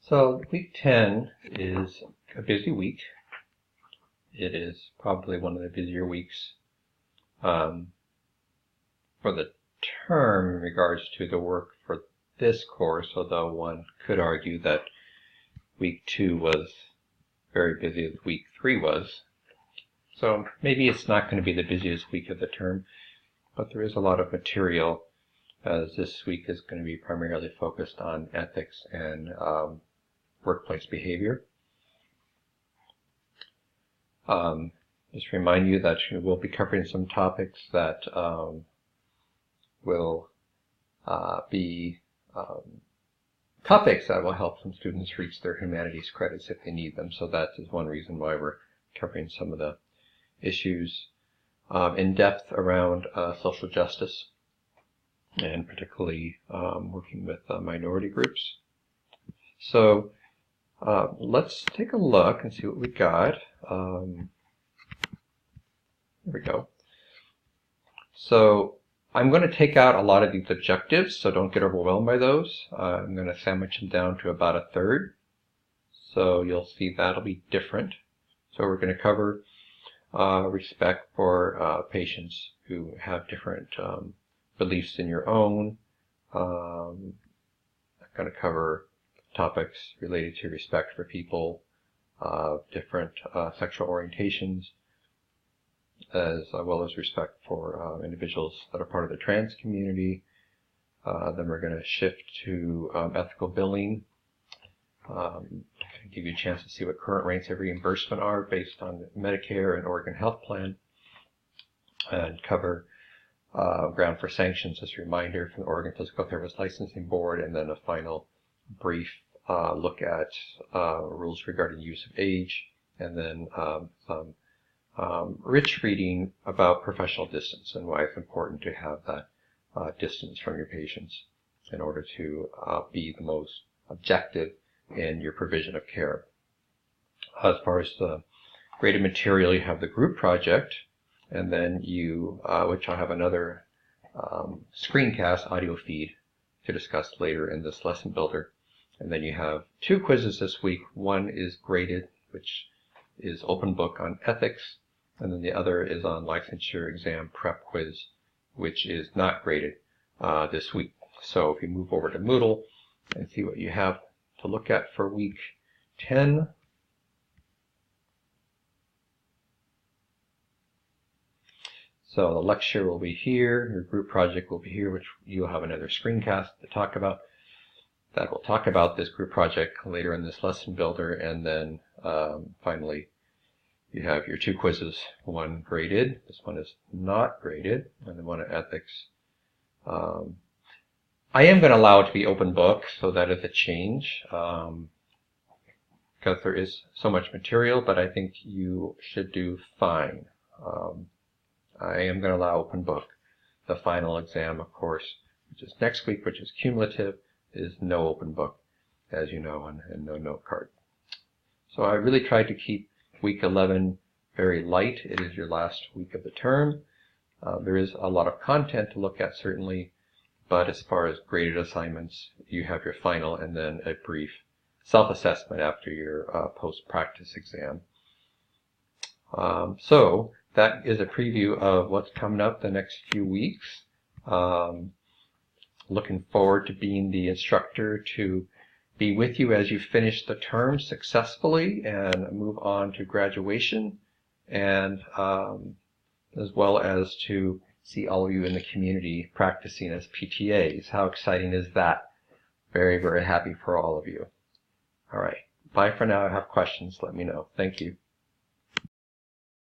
So week 10 is a busy week. It is probably one of the busier weeks for the term in regards to the work for this course, although one could argue that week 2 was very busy as week 3 was. So maybe it's not going to be the busiest week of the term, but there is a lot of material, as this week is going to be primarily focused on ethics and workplace behavior. Just remind you that we'll be covering some topics that will be topics that will help some students reach their humanities credits if they need them. So that is one reason why we're covering some of the issues in depth around social justice, and particularly working with minority groups. So let's take a look and see what we got. There we go. So I'm going to take out a lot of these objectives, so don't get overwhelmed by those. I'm going to sandwich them down to about a third. So you'll see that'll be different. So we're going to cover respect for patients who have different beliefs than your own. I'm going to cover topics related to respect for people of different sexual orientations, as well as respect for individuals that are part of the trans community. Then we're going to shift to ethical billing, give you a chance to see what current rates of reimbursement are based on Medicare and Oregon Health Plan, and cover ground for sanctions as a reminder from the Oregon Physical Therapist Licensing Board, and then a final brief look at rules regarding use of age, and then some rich reading about professional distance and why it's important to have that distance from your patients in order to be the most objective in your provision of care. As far as the graded material, you have the group project, and then you, which I'll have another screencast audio feed to discuss later in this lesson builder. And then you have 2 quizzes this week. One is graded, which is open book on ethics, and then the other is on licensure exam prep quiz, which is not graded this week. So if you move over to Moodle and see what you have to look at for week 10. So the lecture will be here, your group project will be here, which you'll have another screencast to talk about. That will talk about this group project later in this lesson builder, and then finally you have your 2 quizzes, one graded, this one is not graded, and then one on ethics. I am going to allow it to be open book, so that is a change, because there is so much material, but I think you should do fine. I am going to allow open book. The final exam, of course, which is next week, which is cumulative, is no open book, as you know, and no note card. So I really tried to keep week 11 very light. It is your last week of the term. There is a lot of content to look at, certainly, but as far as graded assignments, you have your final and then a brief self-assessment after your post-practice exam. So that is a preview of what's coming up the next few weeks. Looking forward to being the instructor to be with you as you finish the term successfully and move on to graduation, and as well as to see all of you in the community practicing as PTAs. How exciting is that? Very, very happy for all of you. All right. Bye for now. If you have questions, let me know. Thank you.